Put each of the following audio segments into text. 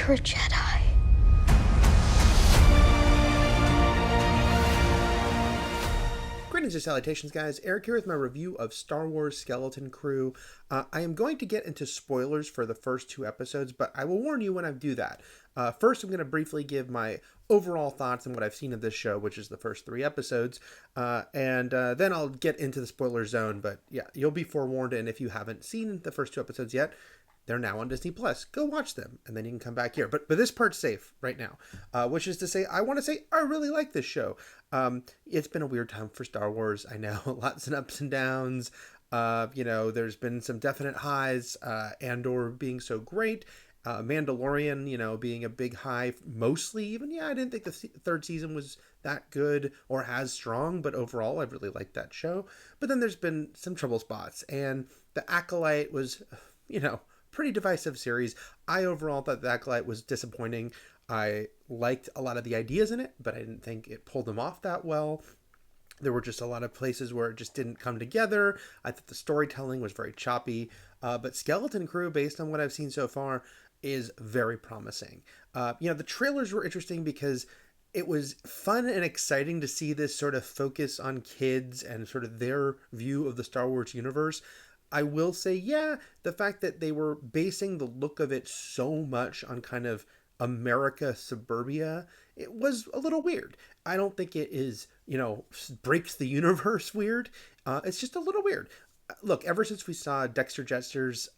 You're a Jedi. Greetings and salutations, guys. Eric here with my review of Star Wars Skeleton Crew. I am going to get into spoilers for the first two episodes, but I will warn you when I do that. First, I'm going to briefly give my overall thoughts on what I've seen of this show, which is the first three episodes, and then I'll get into the spoiler zone. But yeah, you'll be forewarned, and if you haven't seen the first two episodes yet, they're now on Disney Plus. Go watch them, and then you can come back here. But this part's safe right now, which is to say, I want to say I really like this show. It's been a weird time for Star Wars. I know, lots of ups and downs. There's been some definite highs. Andor being so great. Mandalorian, being a big high, mostly even. Yeah, I didn't think the third season was that good or as strong, but overall, I really liked that show. But then there's been some trouble spots, and The Acolyte was, pretty divisive series. I overall thought The Acolyte was disappointing. I liked a lot of the ideas in it, but I didn't think it pulled them off that well. There were just a lot of places where it just didn't come together. I thought the storytelling was very choppy. But Skeleton Crew, based on what I've seen so far, is very promising. The trailers were interesting because it was fun and exciting to see this sort of focus on kids and sort of their view of the Star Wars universe. I will say, the fact that they were basing the look of it so much on kind of America suburbia, it was a little weird. I don't think it is, breaks the universe weird. It's just a little weird. Look, ever since we saw Dexter Jettster's,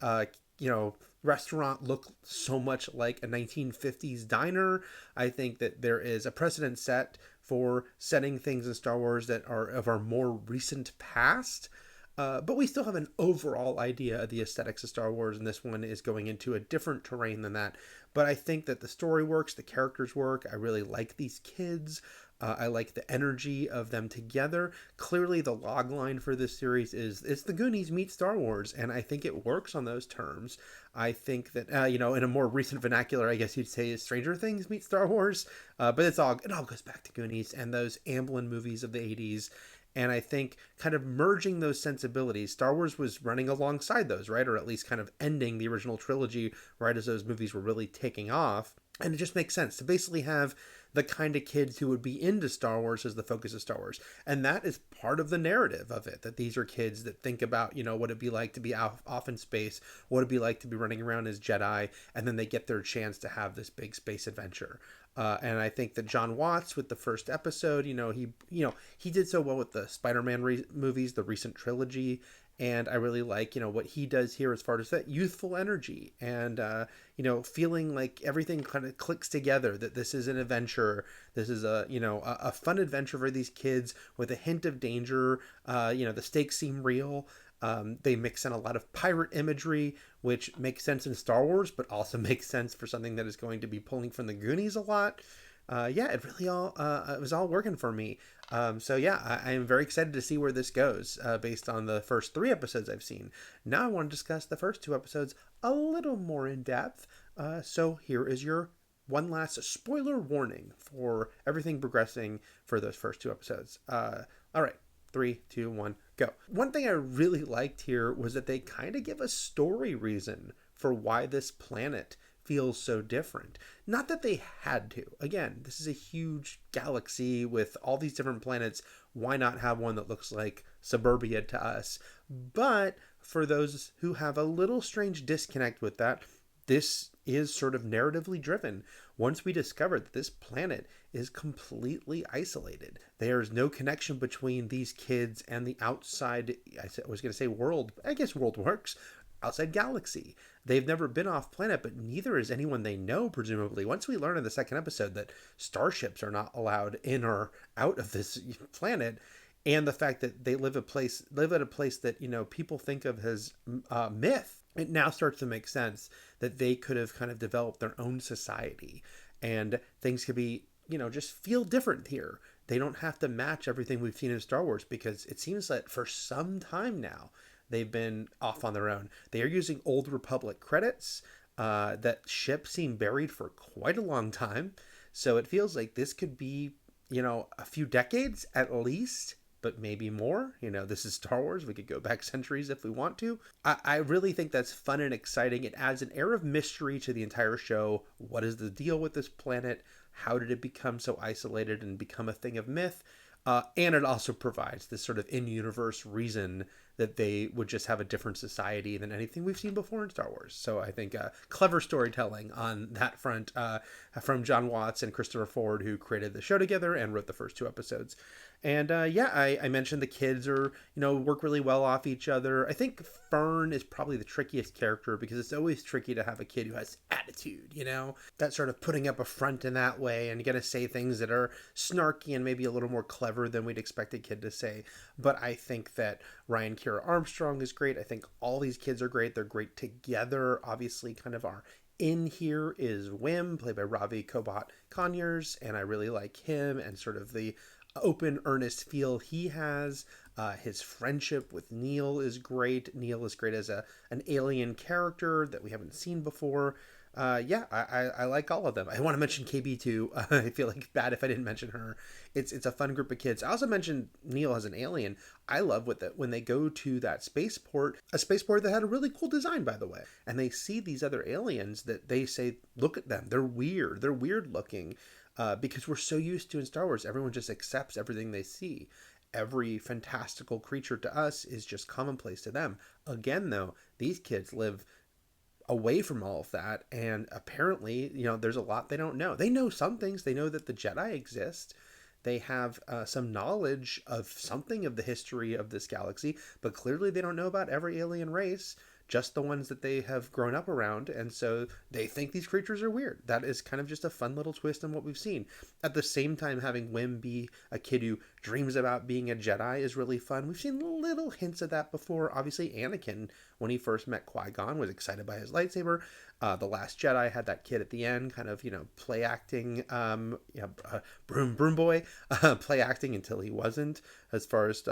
restaurant look so much like a 1950s diner, I think that there is a precedent set for setting things in Star Wars that are of our more recent past. But we still have an overall idea of the aesthetics of Star Wars, and this one is going into a different terrain than that. But I think that the story works, the characters work. I really like these kids. I like the energy of them together. Clearly, the log line for this series is it's the Goonies meet Star Wars, and I think it works on those terms. I think that in a more recent vernacular, I guess you'd say is Stranger Things meet Star Wars, but it all goes back to Goonies and those Amblin movies of the 80s. And I think kind of merging those sensibilities, Star Wars was running alongside those, right? Or at least kind of ending the original trilogy right as those movies were really taking off. And it just makes sense to basically have the kind of kids who would be into Star Wars as the focus of Star Wars. And that is part of the narrative of it, that these are kids that think about, what it'd be like to be off in space, what it'd be like to be running around as Jedi, and then they get their chance to have this big space adventure. And I think that John Watts with the first episode, he did so well with the Spider-Man movies, the recent trilogy. And I really like, what he does here as far as that youthful energy and, feeling like everything kind of clicks together, that this is an adventure. This is a fun adventure for these kids with a hint of danger. The stakes seem real. They mix in a lot of pirate imagery, which makes sense in Star Wars, but also makes sense for something that is going to be pulling from the Goonies a lot. It really it was all working for me. I am very excited to see where this goes based on the first three episodes I've seen. Now I want to discuss the first two episodes a little more in depth. So here is your one last spoiler warning for everything progressing for those first two episodes. All right. 3, 2, 1, go. One thing I really liked here was that they kind of give a story reason for why this planet feels so different. Not that they had to. Again, this is a huge galaxy with all these different planets. Why not have one that looks like suburbia to us? But for those who have a little strange disconnect with that, this is sort of narratively driven. Once we discover that this planet is completely isolated, there's no connection between these kids and the outside, I was going to say world, I guess world works, outside galaxy. They've never been off planet, but neither is anyone they know, presumably. Once we learn in the second episode that starships are not allowed in or out of this planet, and the fact that they live at a place that, people think of as myth, it now starts to make sense that they could have kind of developed their own society and things could be, just feel different here. They don't have to match everything we've seen in Star Wars because it seems that for some time now, they've been off on their own. They are using Old Republic credits. That ship seemed buried for quite a long time. So it feels like this could be, a few decades at least but maybe more. This is Star Wars. We could go back centuries if we want to. I really think that's fun and exciting. It adds an air of mystery to the entire show. What is the deal with this planet? How did it become so isolated and become a thing of myth? And it also provides this sort of in-universe reason that they would just have a different society than anything we've seen before in Star Wars. So I think clever storytelling on that front from John Watts and Christopher Ford, who created the show together and wrote the first 2 episodes. And I mentioned the kids work really well off each other. I think Fern is probably the trickiest character because it's always tricky to have a kid who has attitude, that sort of putting up a front in that way and going to say things that are snarky and maybe a little more clever than we'd expect a kid to say. But I think that Ryan Kira Armstrong is great. I think all these kids are great. They're great together. Obviously, kind of our in here is Wim, played by Ravi Kobat Conyers, and I really like him and sort of the open, earnest feel he has. His friendship with Neil is great. Neil is great as an alien character that we haven't seen before. I like all of them. I want to mention KB too. I feel like bad if I didn't mention her. It's a fun group of kids. I also mentioned Neil as an alien. I love when they go to that spaceport, a spaceport that had a really cool design, by the way, and they see these other aliens that they say, look at them. They're weird. They're weird looking. Because we're so used to in Star Wars, everyone just accepts everything they see. Every fantastical creature to us is just commonplace to them. Again, though, these kids live away from all of that, and apparently, there's a lot they don't know. They know some things. They know that the Jedi exist. They have some knowledge of something of the history of this galaxy, but clearly they don't know about every alien race, just the ones that they have grown up around, and so they think these creatures are weird. That is kind of just a fun little twist on what we've seen. At the same time, having Wim be a kid who dreams about being a Jedi is really fun. We've seen little hints of that before. Obviously, Anakin, when he first met Qui-Gon, was excited by his lightsaber. The Last Jedi had that kid at the end, kind of, play acting, broom boy, play acting until he wasn't, as far as,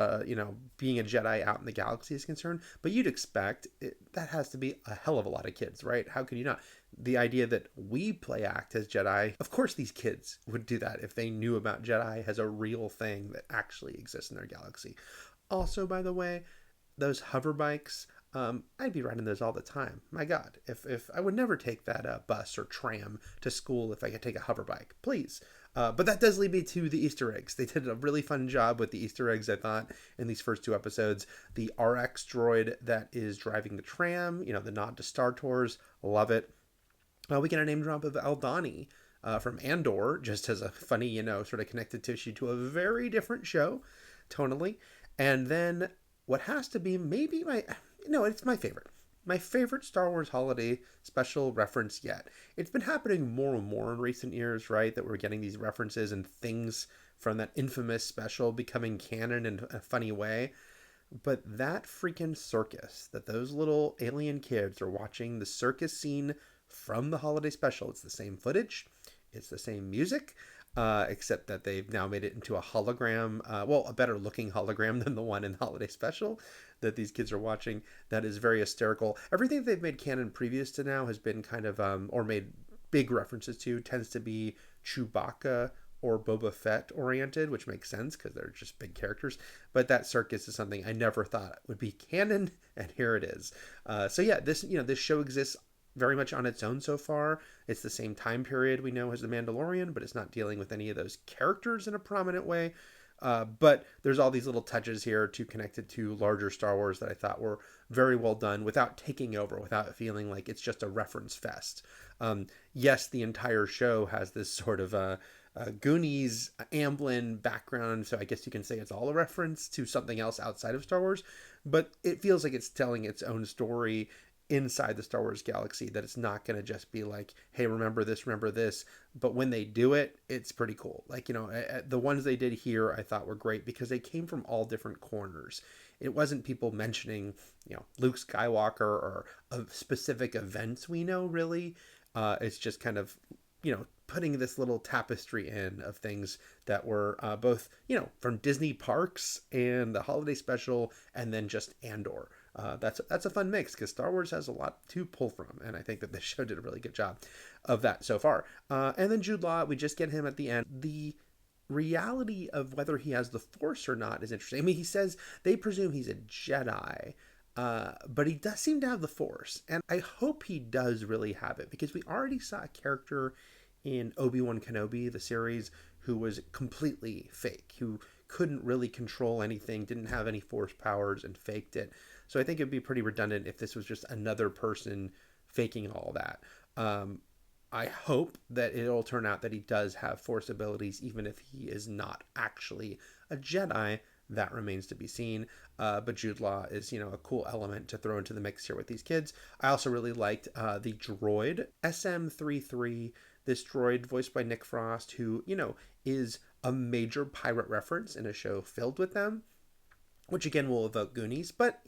being a Jedi out in the galaxy is concerned. But you'd expect that has to be a hell of a lot of kids, right? How could you not? The idea that we play act as Jedi, of course these kids would do that if they knew about Jedi as a real thing that actually exists in their galaxy. Also, by the way, those hover bikes, I'd be riding those all the time. My God, if I would never take that bus or tram to school if I could take a hover bike, please. But that does lead me to the Easter eggs. They did a really fun job with the Easter eggs, I thought, in these first 2 episodes. The RX droid that is driving the tram, the nod to Star Tours, love it. We get a name drop of Aldani from Andor, just as a funny, sort of connected tissue to a very different show, tonally. And then what has to be maybe it's my favorite. My favorite Star Wars holiday special reference yet. It's been happening more and more in recent years, right? That we're getting these references and things from that infamous special becoming canon in a funny way. But that freaking circus that those little alien kids are watching, the circus scene from the holiday special, it's the same footage, it's the same music, except that they've now made it into a hologram, a better looking hologram than the one in the holiday special that these kids are watching. That is very hysterical. Everything they've made canon previous to now has been kind of, or made big references to, tends to be Chewbacca or Boba Fett oriented, which makes sense because they're just big characters. But that circus is something I never thought would be canon, and here it is. This show exists very much on its own so far. It's the same time period we know as The Mandalorian, but it's not dealing with any of those characters in a prominent way. But there's all these little touches here to connect it to larger Star Wars that I thought were very well done without taking over, without feeling like it's just a reference fest. Yes, the entire show has this sort of Goonies, Amblin background, so I guess you can say it's all a reference to something else outside of Star Wars, but it feels like it's telling its own story inside the Star Wars galaxy, that it's not going to just be like, hey, remember this, but when they do it, it's pretty cool. Like, the ones they did here I thought were great because they came from all different corners. It wasn't people mentioning, Luke Skywalker or specific events we know, really. It's just kind of, putting this little tapestry in of things that were both, from Disney parks and the holiday special, and then just Andor. That's a fun mix because Star Wars has a lot to pull from, and I think that this show did a really good job of that so far. And then Jude Law, we just get him at the end. The reality of whether he has the Force or not is interesting. I mean, he says they presume he's a Jedi, but he does seem to have the Force. And I hope he does really have it, because we already saw a character in Obi-Wan Kenobi, the series, who was completely fake, who couldn't really control anything, didn't have any Force powers, and faked it. So I think it'd be pretty redundant if this was just another person faking all that. I hope that it'll turn out that he does have Force abilities, even if he is not actually a Jedi. That remains to be seen. But Jude Law is, a cool element to throw into the mix here with these kids. I also really liked the droid, SM-33, this droid voiced by Nick Frost, who, is a major pirate reference in a show filled with them, which again will evoke Goonies. But,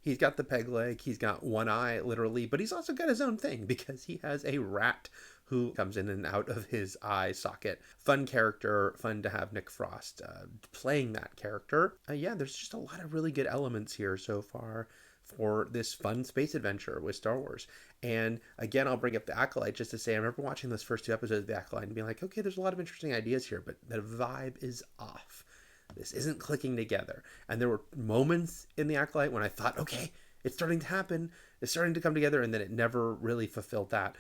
he's got the peg leg, he's got one eye, literally, but he's also got his own thing, because he has a rat who comes in and out of his eye socket. Fun character, fun to have Nick Frost playing that character. Yeah, there's just a lot of really good elements here so far for this fun space adventure with Star Wars. And again, I'll bring up the Acolyte just to say, I remember watching those first 2 episodes of the Acolyte and being like, okay, there's a lot of interesting ideas here, but the vibe is off. This isn't clicking together. And there were moments in the Acolyte when I thought, okay, it's starting to happen, it's starting to come together, and then it never really fulfilled that.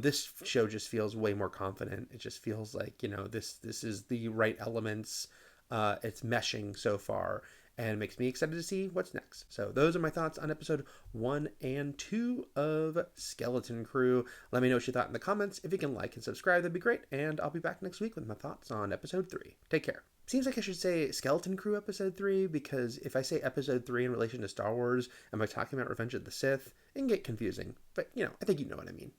This show just feels way more confident. It just feels like, this is the right elements. It's meshing so far, and it makes me excited to see what's next. So those are my thoughts on episode 1 and 2 of Skeleton Crew. Let me know what you thought in the comments. If you can like and subscribe, that'd be great. And I'll be back next week with my thoughts on episode 3. Take care. Seems like I should say Skeleton Crew episode 3, because if I say episode 3 in relation to Star Wars, am I talking about Revenge of the Sith? It can get confusing, but I think you know what I mean.